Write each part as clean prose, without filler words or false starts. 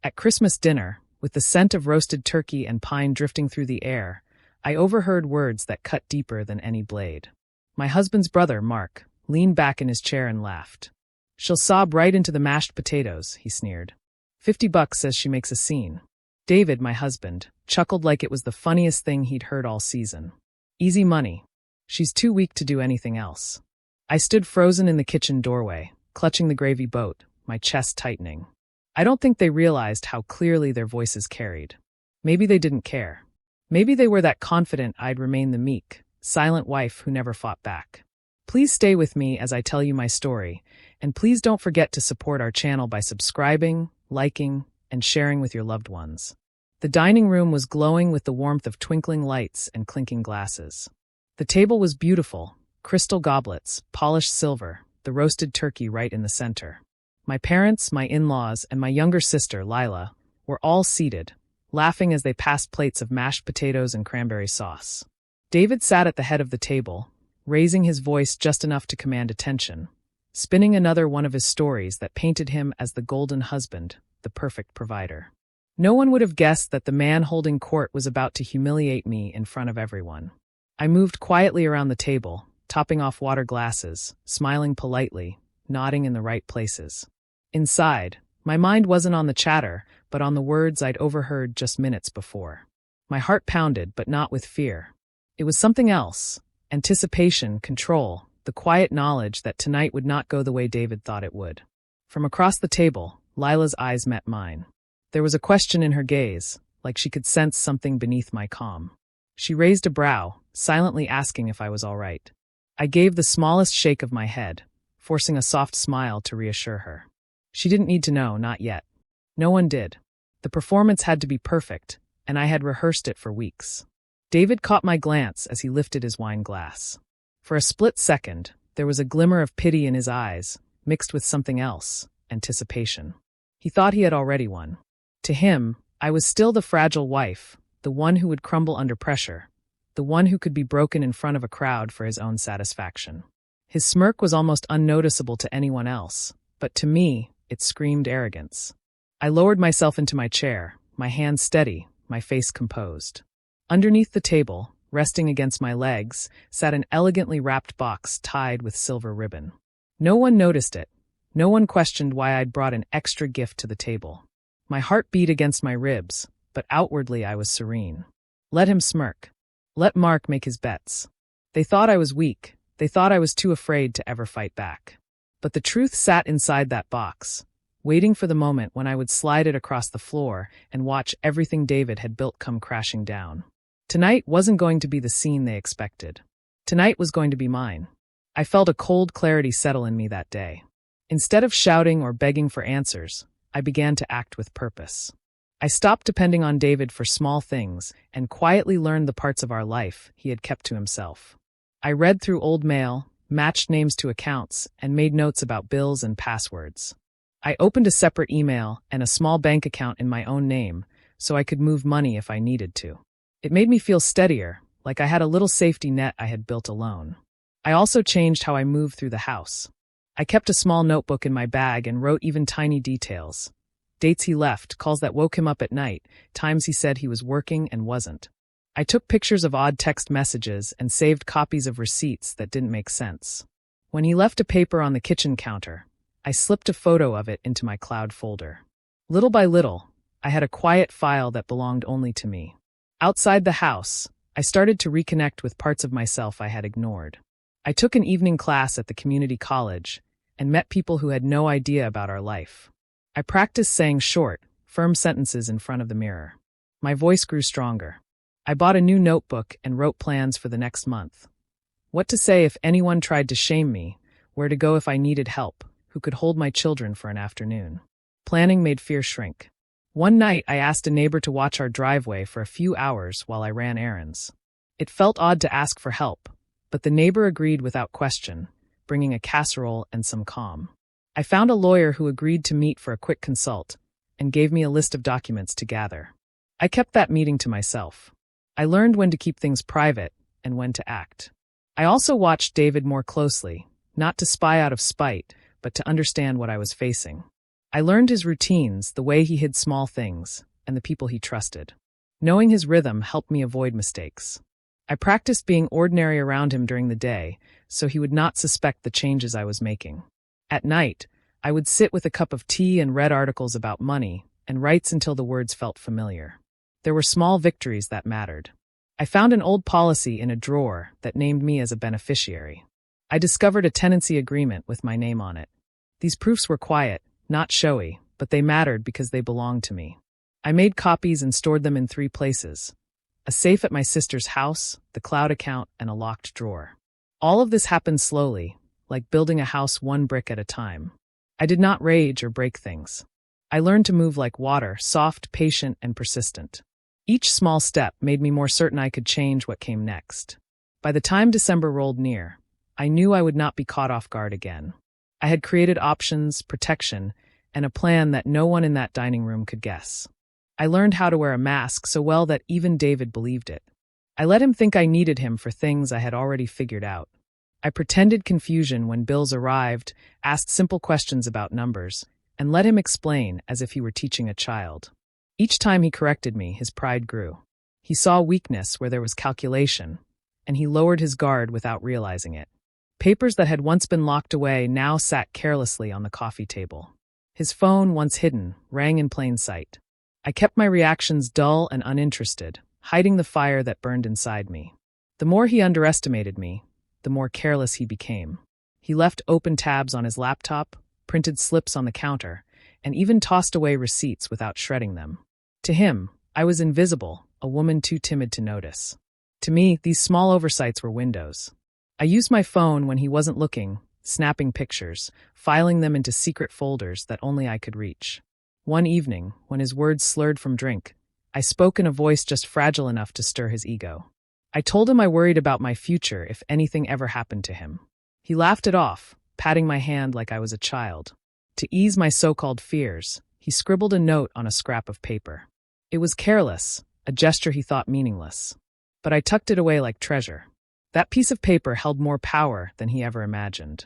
At Christmas dinner, with the scent of roasted turkey and pine drifting through the air, I overheard words that cut deeper than any blade. My husband's brother, Mark, leaned back in his chair and laughed. "She'll sob right into the mashed potatoes," he sneered. $50 says she makes a scene. David, my husband, chuckled like it was the funniest thing he'd heard all season. "Easy money. She's too weak to do anything else." I stood frozen in the kitchen doorway, clutching the gravy boat, my chest tightening. I don't think they realized how clearly their voices carried. Maybe they didn't care. Maybe they were that confident I'd remain the meek, silent wife who never fought back. Please stay with me as I tell you my story, and please don't forget to support our channel by subscribing, liking, and sharing with your loved ones. The dining room was glowing with the warmth of twinkling lights and clinking glasses. The table was beautiful, crystal goblets, polished silver, the roasted turkey right in the center. My parents, my in-laws, and my younger sister, Lila, were all seated, laughing as they passed plates of mashed potatoes and cranberry sauce. David sat at the head of the table, raising his voice just enough to command attention, spinning another one of his stories that painted him as the golden husband, the perfect provider. No one would have guessed that the man holding court was about to humiliate me in front of everyone. I moved quietly around the table, topping off water glasses, smiling politely, nodding in the right places. Inside, my mind wasn't on the chatter, but on the words I'd overheard just minutes before. My heart pounded, but not with fear. It was something else. Anticipation, control, the quiet knowledge that tonight would not go the way David thought it would. From across the table, Lila's eyes met mine. There was a question in her gaze, like she could sense something beneath my calm. She raised a brow, silently asking if I was all right. I gave the smallest shake of my head, forcing a soft smile to reassure her. She didn't need to know, not yet. No one did. The performance had to be perfect, and I had rehearsed it for weeks. David caught my glance as he lifted his wine glass. For a split second, there was a glimmer of pity in his eyes, mixed with something else, anticipation. He thought he had already won. To him, I was still the fragile wife, the one who would crumble under pressure, the one who could be broken in front of a crowd for his own satisfaction. His smirk was almost unnoticeable to anyone else, but to me, it screamed arrogance. I lowered myself into my chair, my hands steady, my face composed. Underneath the table, resting against my legs, sat an elegantly wrapped box tied with silver ribbon. No one noticed it. No one questioned why I'd brought an extra gift to the table. My heart beat against my ribs, but outwardly I was serene. Let him smirk. Let Mark make his bets. They thought I was weak. They thought I was too afraid to ever fight back. But the truth sat inside that box, waiting for the moment when I would slide it across the floor and watch everything David had built come crashing down. Tonight wasn't going to be the scene they expected. Tonight was going to be mine. I felt a cold clarity settle in me that day. Instead of shouting or begging for answers, I began to act with purpose. I stopped depending on David for small things and quietly learned the parts of our life he had kept to himself. I read through old mail, matched names to accounts, and made notes about bills and passwords. I opened a separate email and a small bank account in my own name so I could move money if I needed to. It made me feel steadier, like I had a little safety net I had built alone. I also changed how I moved through the house. I kept a small notebook in my bag and wrote even tiny details. Dates he left, calls that woke him up at night, times he said he was working and wasn't. I took pictures of odd text messages and saved copies of receipts that didn't make sense. When he left a paper on the kitchen counter, I slipped a photo of it into my cloud folder. Little by little, I had a quiet file that belonged only to me. Outside the house, I started to reconnect with parts of myself I had ignored. I took an evening class at the community college and met people who had no idea about our life. I practiced saying short, firm sentences in front of the mirror. My voice grew stronger. I bought a new notebook and wrote plans for the next month. What to say if anyone tried to shame me, where to go if I needed help, who could hold my children for an afternoon. Planning made fear shrink. One night, I asked a neighbor to watch our driveway for a few hours while I ran errands. It felt odd to ask for help, but the neighbor agreed without question, bringing a casserole and some calm. I found a lawyer who agreed to meet for a quick consult and gave me a list of documents to gather. I kept that meeting to myself. I learned when to keep things private and when to act. I also watched David more closely, not to spy out of spite, but to understand what I was facing. I learned his routines, the way he hid small things, and the people he trusted. Knowing his rhythm helped me avoid mistakes. I practiced being ordinary around him during the day, so he would not suspect the changes I was making. At night, I would sit with a cup of tea and read articles about money, and write until the words felt familiar. There were small victories that mattered. I found an old policy in a drawer that named me as a beneficiary. I discovered a tenancy agreement with my name on it. These proofs were quiet, not showy, but they mattered because they belonged to me. I made copies and stored them in 3 places: a safe at my sister's house, the cloud account, and a locked drawer. All of this happened slowly, like building a house 1 brick at a time. I did not rage or break things. I learned to move like water, soft, patient, and persistent. Each small step made me more certain I could change what came next. By the time December rolled near, I knew I would not be caught off guard again. I had created options, protection, and a plan that no one in that dining room could guess. I learned how to wear a mask so well that even David believed it. I let him think I needed him for things I had already figured out. I pretended confusion when bills arrived, asked simple questions about numbers, and let him explain as if he were teaching a child. Each time he corrected me, his pride grew. He saw weakness where there was calculation, and he lowered his guard without realizing it. Papers that had once been locked away now sat carelessly on the coffee table. His phone, once hidden, rang in plain sight. I kept my reactions dull and uninterested, hiding the fire that burned inside me. The more he underestimated me, the more careless he became. He left open tabs on his laptop, printed slips on the counter, and even tossed away receipts without shredding them. To him, I was invisible, a woman too timid to notice. To me, these small oversights were windows. I used my phone when he wasn't looking, snapping pictures, filing them into secret folders that only I could reach. One evening, when his words slurred from drink, I spoke in a voice just fragile enough to stir his ego. I told him I worried about my future if anything ever happened to him. He laughed it off, patting my hand like I was a child. To ease my so-called fears, he scribbled a note on a scrap of paper. It was careless, a gesture he thought meaningless. But I tucked it away like treasure. That piece of paper held more power than he ever imagined.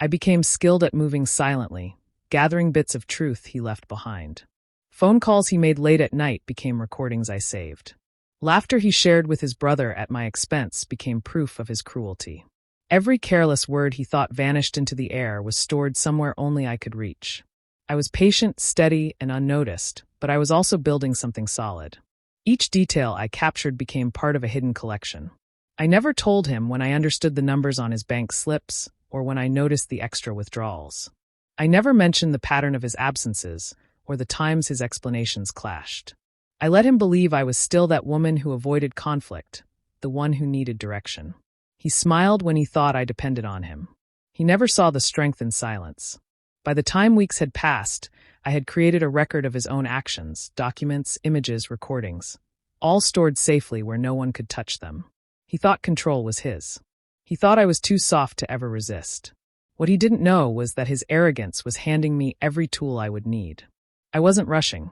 I became skilled at moving silently, gathering bits of truth he left behind. Phone calls he made late at night became recordings I saved. Laughter he shared with his brother at my expense became proof of his cruelty. Every careless word he thought vanished into the air was stored somewhere only I could reach. I was patient, steady, and unnoticed, but I was also building something solid. Each detail I captured became part of a hidden collection. I never told him when I understood the numbers on his bank slips or when I noticed the extra withdrawals. I never mentioned the pattern of his absences or the times his explanations clashed. I let him believe I was still that woman who avoided conflict, the one who needed direction. He smiled when he thought I depended on him. He never saw the strength in silence. By the time weeks had passed, I had created a record of his own actions, documents, images, recordings, all stored safely where no one could touch them. He thought control was his. He thought I was too soft to ever resist. What he didn't know was that his arrogance was handing me every tool I would need. I wasn't rushing.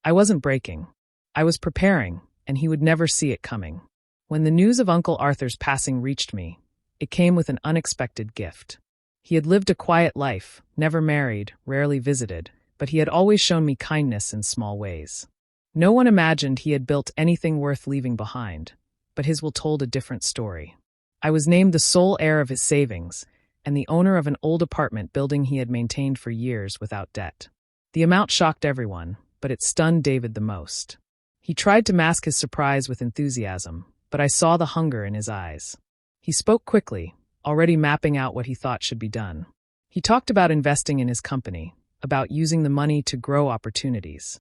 I wasn't breaking. I was preparing, and he would never see it coming. When the news of Uncle Arthur's passing reached me, it came with an unexpected gift. He had lived a quiet life, never married, rarely visited, but he had always shown me kindness in small ways. No one imagined he had built anything worth leaving behind, but his will told a different story. I was named the sole heir of his savings, and the owner of an old apartment building he had maintained for years without debt. The amount shocked everyone, but it stunned David the most. He tried to mask his surprise with enthusiasm, but I saw the hunger in his eyes. He spoke quickly, already mapping out what he thought should be done. He talked about investing in his company, about using the money to grow opportunities.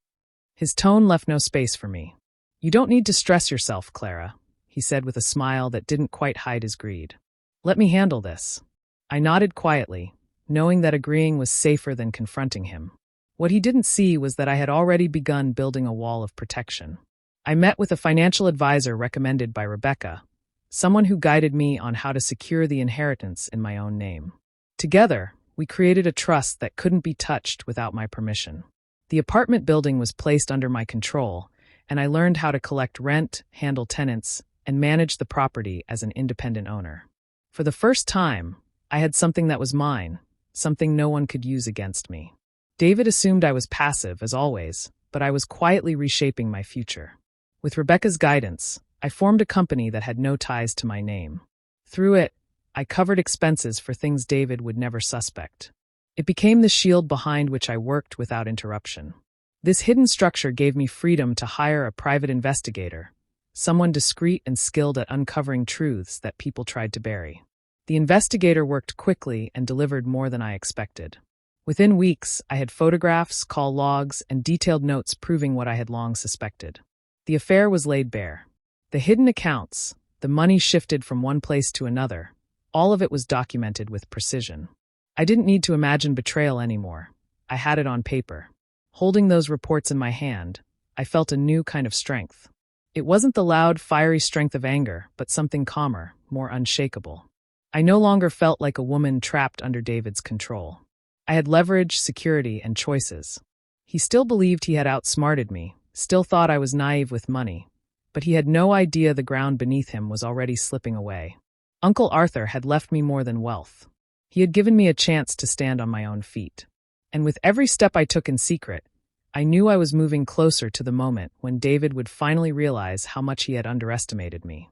His tone left no space for me. "You don't need to stress yourself, Clara," he said with a smile that didn't quite hide his greed. "Let me handle this." I nodded quietly, knowing that agreeing was safer than confronting him. What he didn't see was that I had already begun building a wall of protection. I met with a financial advisor recommended by Rebecca, someone who guided me on how to secure the inheritance in my own name. Together, we created a trust that couldn't be touched without my permission. The apartment building was placed under my control, and I learned how to collect rent, handle tenants, and manage the property as an independent owner. For the first time, I had something that was mine, something no one could use against me. David assumed I was passive, as always, but I was quietly reshaping my future. With Rebecca's guidance, I formed a company that had no ties to my name. Through it, I covered expenses for things David would never suspect. It became the shield behind which I worked without interruption. This hidden structure gave me freedom to hire a private investigator, someone discreet and skilled at uncovering truths that people tried to bury. The investigator worked quickly and delivered more than I expected. Within weeks, I had photographs, call logs, and detailed notes proving what I had long suspected. The affair was laid bare. The hidden accounts, the money shifted from one place to another, all of it was documented with precision. I didn't need to imagine betrayal anymore. I had it on paper. Holding those reports in my hand, I felt a new kind of strength. It wasn't the loud, fiery strength of anger, but something calmer, more unshakable. I no longer felt like a woman trapped under David's control. I had leverage, security, and choices. He still believed he had outsmarted me, still thought I was naive with money, but he had no idea the ground beneath him was already slipping away. Uncle Arthur had left me more than wealth. He had given me a chance to stand on my own feet. And with every step I took in secret, I knew I was moving closer to the moment when David would finally realize how much he had underestimated me.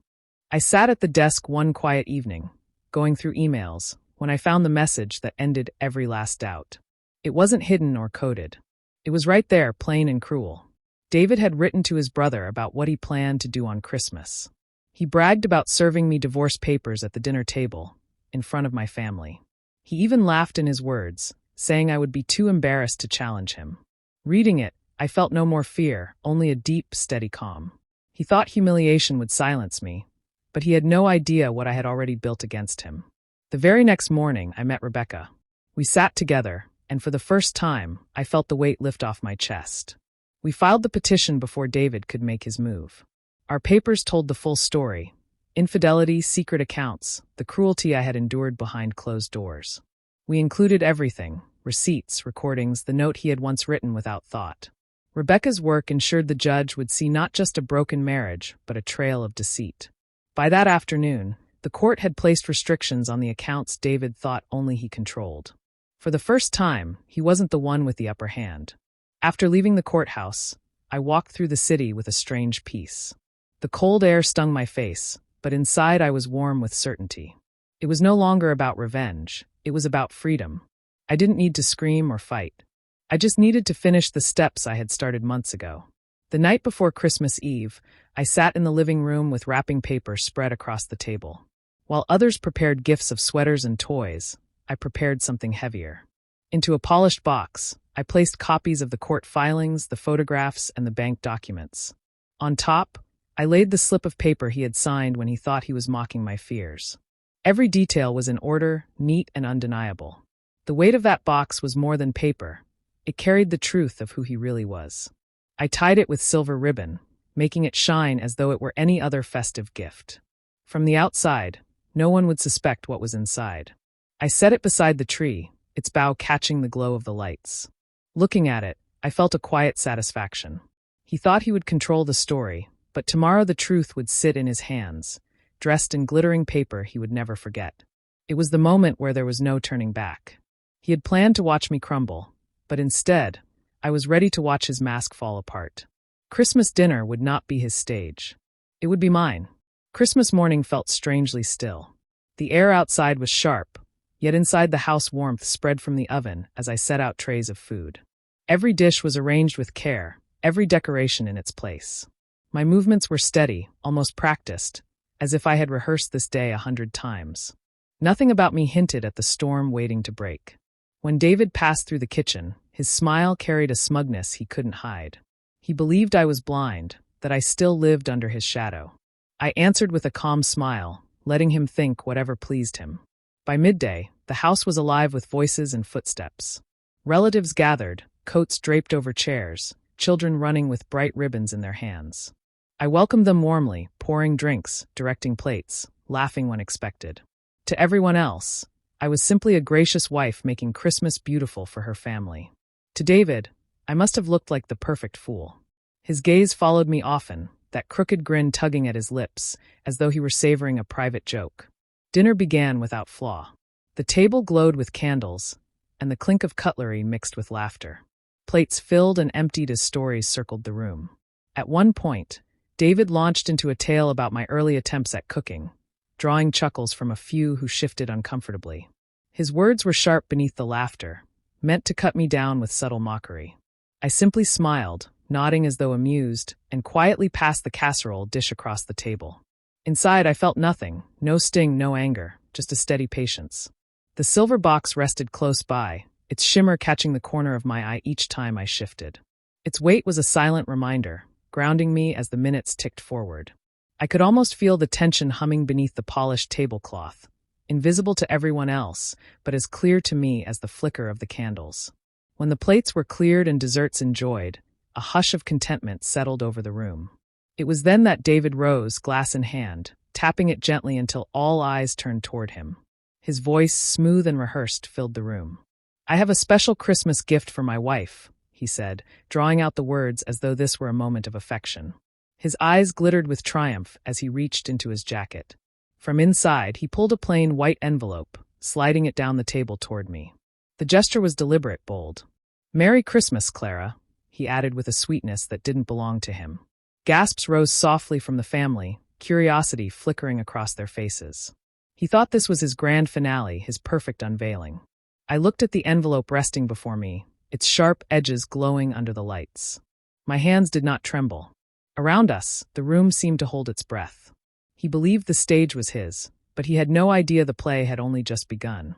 I sat at the desk one quiet evening, going through emails, when I found the message that ended every last doubt. It wasn't hidden or coded. It was right there, plain and cruel. David had written to his brother about what he planned to do on Christmas. He bragged about serving me divorce papers at the dinner table, in front of my family. He even laughed in his words, saying I would be too embarrassed to challenge him. Reading it, I felt no more fear, only a deep, steady calm. He thought humiliation would silence me, but he had no idea what I had already built against him. The very next morning, I met Rebecca. We sat together, and for the first time, I felt the weight lift off my chest. We filed the petition before David could make his move. Our papers told the full story: infidelity, secret accounts, the cruelty I had endured behind closed doors. We included everything: receipts, recordings, the note he had once written without thought. Rebecca's work ensured the judge would see not just a broken marriage, but a trail of deceit. By that afternoon, the court had placed restrictions on the accounts David thought only he controlled. For the first time, he wasn't the one with the upper hand. After leaving the courthouse, I walked through the city with a strange peace. The cold air stung my face, but inside I was warm with certainty. It was no longer about revenge, it was about freedom. I didn't need to scream or fight. I just needed to finish the steps I had started months ago. The night before Christmas Eve, I sat in the living room with wrapping paper spread across the table. While others prepared gifts of sweaters and toys, I prepared something heavier. Into a polished box, I placed copies of the court filings, the photographs, and the bank documents. On top, I laid the slip of paper he had signed when he thought he was mocking my fears. Every detail was in order, neat and undeniable. The weight of that box was more than paper. It carried the truth of who he really was. I tied it with silver ribbon, making it shine as though it were any other festive gift. From the outside, no one would suspect what was inside. I set it beside the tree, its bough catching the glow of the lights. Looking at it, I felt a quiet satisfaction. He thought he would control the story, but tomorrow the truth would sit in his hands, dressed in glittering paper he would never forget. It was the moment where there was no turning back. He had planned to watch me crumble, but instead, I was ready to watch his mask fall apart. Christmas dinner would not be his stage. It would be mine. Christmas morning felt strangely still. The air outside was sharp, yet inside the house warmth spread from the oven as I set out trays of food. Every dish was arranged with care, every decoration in its place. My movements were steady, almost practiced, as if I had rehearsed this day 100 times. Nothing about me hinted at the storm waiting to break. When David passed through the kitchen, his smile carried a smugness he couldn't hide. He believed I was blind, that I still lived under his shadow. I answered with a calm smile, letting him think whatever pleased him. By midday, the house was alive with voices and footsteps. Relatives gathered, coats draped over chairs, children running with bright ribbons in their hands. I welcomed them warmly, pouring drinks, directing plates, laughing when expected. To everyone else, I was simply a gracious wife making Christmas beautiful for her family. To David, I must have looked like the perfect fool. His gaze followed me often, that crooked grin tugging at his lips, as though he were savoring a private joke. Dinner began without flaw. The table glowed with candles, and the clink of cutlery mixed with laughter. Plates filled and emptied as stories circled the room. At one point, David launched into a tale about my early attempts at cooking, drawing chuckles from a few who shifted uncomfortably. His words were sharp beneath the laughter, meant to cut me down with subtle mockery. I simply smiled, nodding as though amused, and quietly passed the casserole dish across the table. Inside, I felt nothing, no sting, no anger, just a steady patience. The silver box rested close by, its shimmer catching the corner of my eye each time I shifted. Its weight was a silent reminder, grounding me as the minutes ticked forward. I could almost feel the tension humming beneath the polished tablecloth, invisible to everyone else, but as clear to me as the flicker of the candles. When the plates were cleared and desserts enjoyed, a hush of contentment settled over the room. It was then that David rose, glass in hand, tapping it gently until all eyes turned toward him. His voice, smooth and rehearsed, filled the room. "I have a special Christmas gift for my wife," he said, drawing out the words as though this were a moment of affection. His eyes glittered with triumph as he reached into his jacket. From inside, he pulled a plain white envelope, sliding it down the table toward me. The gesture was deliberate, bold. "Merry Christmas, Clara," he added with a sweetness that didn't belong to him. Gasps rose softly from the family, curiosity flickering across their faces. He thought this was his grand finale, his perfect unveiling. I looked at the envelope resting before me, its sharp edges glowing under the lights. My hands did not tremble. Around us, the room seemed to hold its breath. He believed the stage was his, but he had no idea the play had only just begun.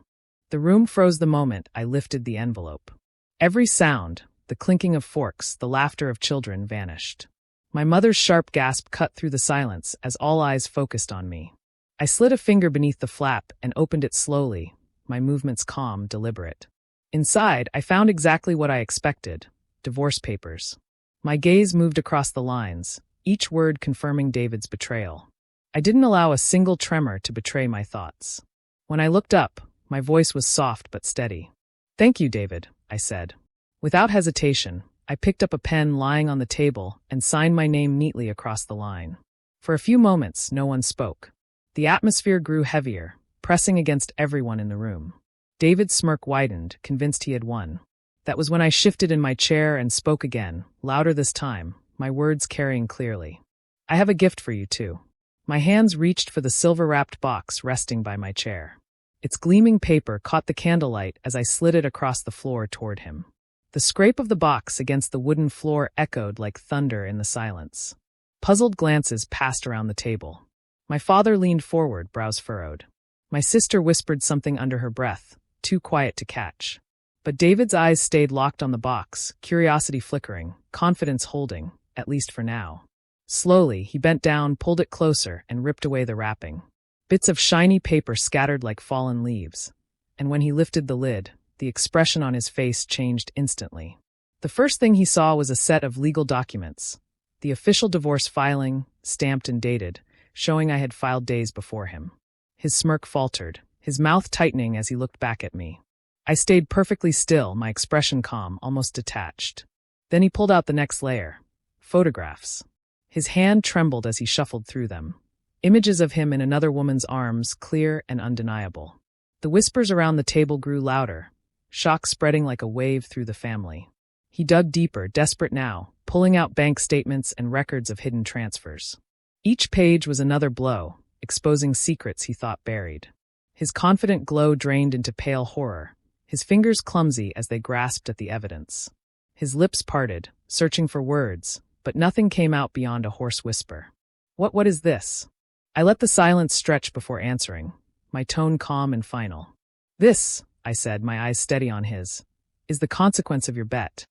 The room froze the moment I lifted the envelope. Every sound, the clinking of forks, the laughter of children, vanished. My mother's sharp gasp cut through the silence as all eyes focused on me. I slid a finger beneath the flap and opened it slowly, my movements calm, deliberate. Inside, I found exactly what I expected: divorce papers. My gaze moved across the lines, each word confirming David's betrayal. I didn't allow a single tremor to betray my thoughts. When I looked up, my voice was soft but steady. "Thank you, David," I said. Without hesitation, I picked up a pen lying on the table and signed my name neatly across the line. For a few moments, no one spoke. The atmosphere grew heavier, pressing against everyone in the room. David's smirk widened, convinced he had won. That was when I shifted in my chair and spoke again, louder this time, my words carrying clearly. "I have a gift for you, too." My hands reached for the silver-wrapped box resting by my chair. Its gleaming paper caught the candlelight as I slid it across the floor toward him. The scrape of the box against the wooden floor echoed like thunder in the silence. Puzzled glances passed around the table. My father leaned forward, brows furrowed. My sister whispered something under her breath, too quiet to catch. But David's eyes stayed locked on the box, curiosity flickering, confidence holding, at least for now. Slowly, he bent down, pulled it closer, and ripped away the wrapping. Bits of shiny paper scattered like fallen leaves. And when he lifted the lid, the expression on his face changed instantly. The first thing he saw was a set of legal documents. The official divorce filing, stamped and dated, showing I had filed days before him. His smirk faltered, his mouth tightening as he looked back at me. I stayed perfectly still, my expression calm, almost detached. Then he pulled out the next layer. Photographs. His hand trembled as he shuffled through them. Images of him in another woman's arms, clear and undeniable. The whispers around the table grew louder, shock spreading like a wave through the family. He dug deeper, desperate now, pulling out bank statements and records of hidden transfers. Each page was another blow, exposing secrets he thought buried. His confident glow drained into pale horror, his fingers clumsy as they grasped at the evidence. His lips parted, searching for words, but nothing came out beyond a hoarse whisper. What is this?" I let the silence stretch before answering, my tone calm and final. "This," I said, my eyes steady on his, "is the consequence of your bet."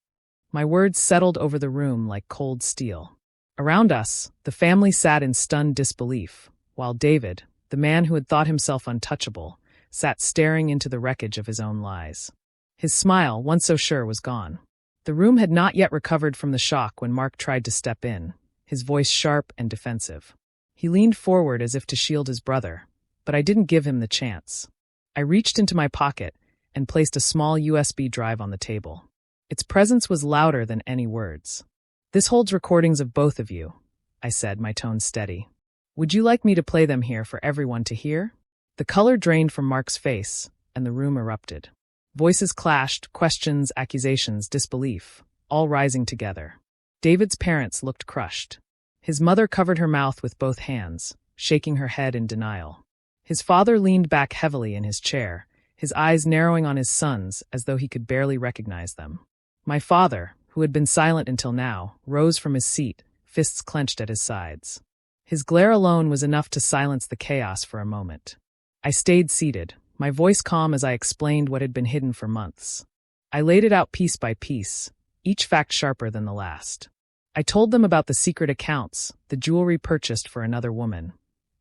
My words settled over the room like cold steel. Around us, the family sat in stunned disbelief, while David, the man who had thought himself untouchable, sat staring into the wreckage of his own lies. His smile, once so sure, was gone. The room had not yet recovered from the shock when Mark tried to step in, his voice sharp and defensive. He leaned forward as if to shield his brother, but I didn't give him the chance. I reached into my pocket and placed a small USB drive on the table. Its presence was louder than any words. "This holds recordings of both of you," I said, my tone steady. "Would you like me to play them here for everyone to hear?" The color drained from Mark's face, and the room erupted. Voices clashed, questions, accusations, disbelief, all rising together. David's parents looked crushed. His mother covered her mouth with both hands, shaking her head in denial. His father leaned back heavily in his chair, his eyes narrowing on his sons as though he could barely recognize them. My father, who had been silent until now, rose from his seat, fists clenched at his sides. His glare alone was enough to silence the chaos for a moment. I stayed seated, my voice calm as I explained what had been hidden for months. I laid it out piece by piece, each fact sharper than the last. I told them about the secret accounts, the jewelry purchased for another woman,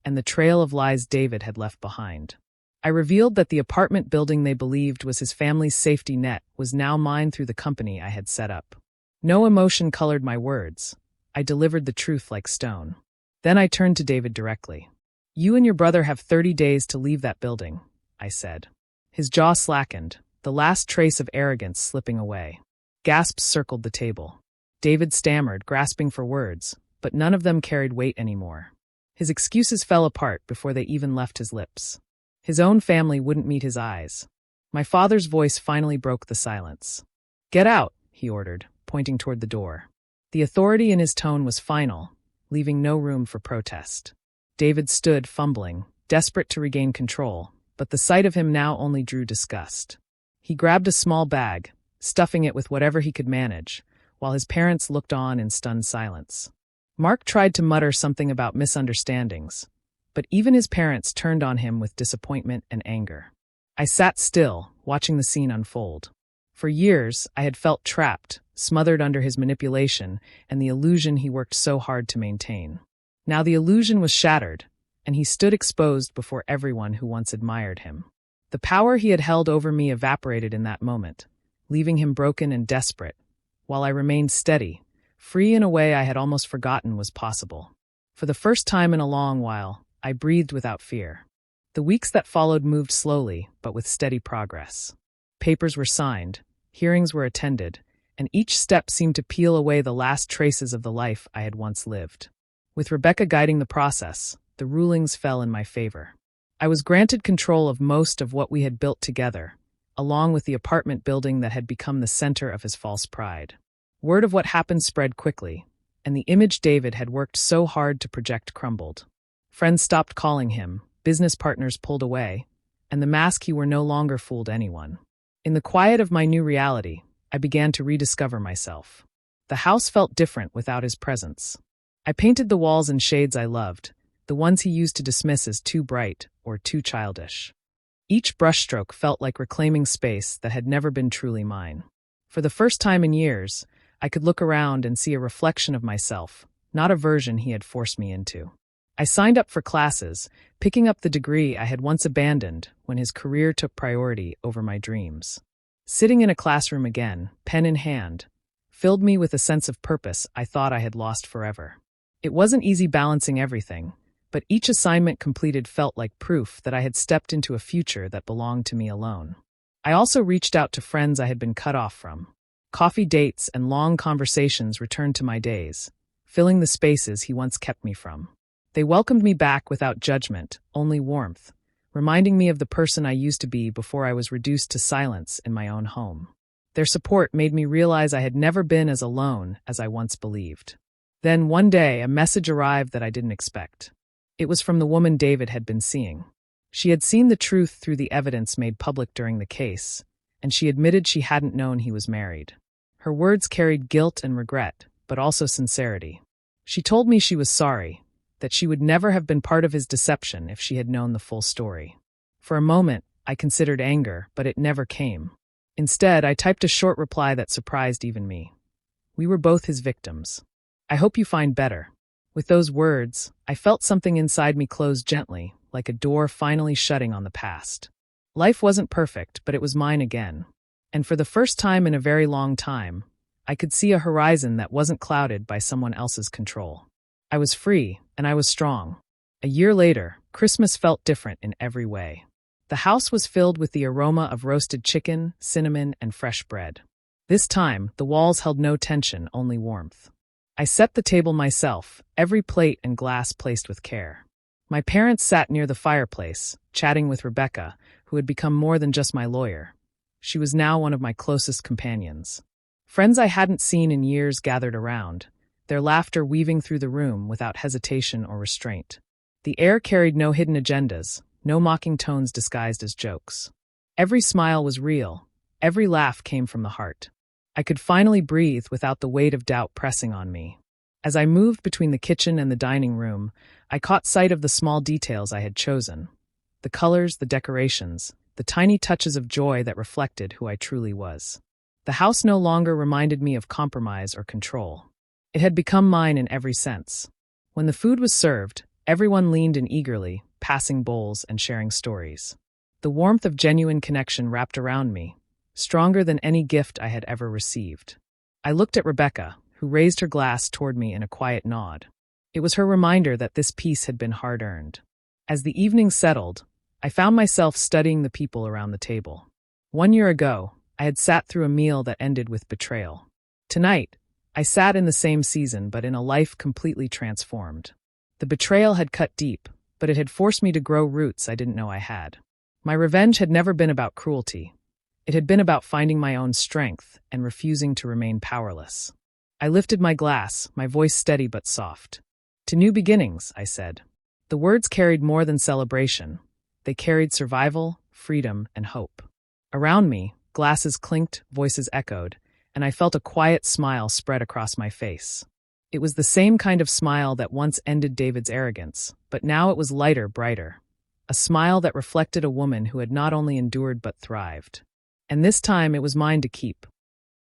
and the trail of lies David had left behind. I revealed that the apartment building they believed was his family's safety net was now mine through the company I had set up. No emotion colored my words. I delivered the truth like stone. Then I turned to David directly. "You and your brother have 30 days to leave that building," I said. His jaw slackened, the last trace of arrogance slipping away. Gasps circled the table. David stammered, grasping for words, but none of them carried weight anymore. His excuses fell apart before they even left his lips. His own family wouldn't meet his eyes. My father's voice finally broke the silence. "Get out," he ordered, pointing toward the door. The authority in his tone was final, leaving no room for protest. David stood, fumbling, desperate to regain control, but the sight of him now only drew disgust. He grabbed a small bag, stuffing it with whatever he could manage, while his parents looked on in stunned silence. Mark tried to mutter something about misunderstandings, but even his parents turned on him with disappointment and anger. I sat still, watching the scene unfold. For years, I had felt trapped, smothered under his manipulation and the illusion he worked so hard to maintain. Now the illusion was shattered, and he stood exposed before everyone who once admired him. The power he had held over me evaporated in that moment, leaving him broken and desperate, while I remained steady, free in a way I had almost forgotten was possible. For the first time in a long while, I breathed without fear. The weeks that followed moved slowly, but with steady progress. Papers were signed, hearings were attended, and each step seemed to peel away the last traces of the life I had once lived. With Rebecca guiding the process, the rulings fell in my favor. I was granted control of most of what we had built together, along with the apartment building that had become the center of his false pride. Word of what happened spread quickly, and the image David had worked so hard to project crumbled. Friends stopped calling him, business partners pulled away, and the mask he wore no longer fooled anyone. In the quiet of my new reality, I began to rediscover myself. The house felt different without his presence. I painted the walls in shades I loved, the ones he used to dismiss as too bright or too childish. Each brushstroke felt like reclaiming space that had never been truly mine. For the first time in years, I could look around and see a reflection of myself, not a version he had forced me into. I signed up for classes, picking up the degree I had once abandoned when his career took priority over my dreams. Sitting in a classroom again, pen in hand, filled me with a sense of purpose I thought I had lost forever. It wasn't easy balancing everything, but each assignment completed felt like proof that I had stepped into a future that belonged to me alone. I also reached out to friends I had been cut off from. Coffee dates and long conversations returned to my days, filling the spaces he once kept me from. They welcomed me back without judgment, only warmth, reminding me of the person I used to be before I was reduced to silence in my own home. Their support made me realize I had never been as alone as I once believed. Then one day, a message arrived that I didn't expect. It was from the woman David had been seeing. She had seen the truth through the evidence made public during the case, and she admitted she hadn't known he was married. Her words carried guilt and regret, but also sincerity. She told me she was sorry, that she would never have been part of his deception if she had known the full story. For a moment, I considered anger, but it never came. Instead, I typed a short reply that surprised even me. We were both his victims. I hope you find better. With those words, I felt something inside me close gently, like a door finally shutting on the past. Life wasn't perfect, but it was mine again. And for the first time in a very long time, I could see a horizon that wasn't clouded by someone else's control. I was free, and I was strong. A year later, Christmas felt different in every way. The house was filled with the aroma of roasted chicken, cinnamon, and fresh bread. This time, the walls held no tension, only warmth. I set the table myself, every plate and glass placed with care. My parents sat near the fireplace, chatting with Rebecca, who had become more than just my lawyer. She was now one of my closest companions. Friends I hadn't seen in years gathered around, their laughter weaving through the room without hesitation or restraint. The air carried no hidden agendas, no mocking tones disguised as jokes. Every smile was real, every laugh came from the heart. I could finally breathe without the weight of doubt pressing on me. As I moved between the kitchen and the dining room, I caught sight of the small details I had chosen. The colors, the decorations, the tiny touches of joy that reflected who I truly was. The house no longer reminded me of compromise or control. It had become mine in every sense. When the food was served, everyone leaned in eagerly, passing bowls and sharing stories. The warmth of genuine connection wrapped around me, stronger than any gift I had ever received. I looked at Rebecca, who raised her glass toward me in a quiet nod. It was her reminder that this peace had been hard-earned. As the evening settled, I found myself studying the people around the table. 1 year ago, I had sat through a meal that ended with betrayal. Tonight, I sat in the same season but in a life completely transformed. The betrayal had cut deep, but it had forced me to grow roots I didn't know I had. My revenge had never been about cruelty. It had been about finding my own strength and refusing to remain powerless. I lifted my glass, my voice steady but soft. "To new beginnings," I said. The words carried more than celebration. They carried survival, freedom, and hope. Around me, glasses clinked, voices echoed, and I felt a quiet smile spread across my face. It was the same kind of smile that once ended David's arrogance, but now it was lighter, brighter. A smile that reflected a woman who had not only endured but thrived. And this time it was mine to keep.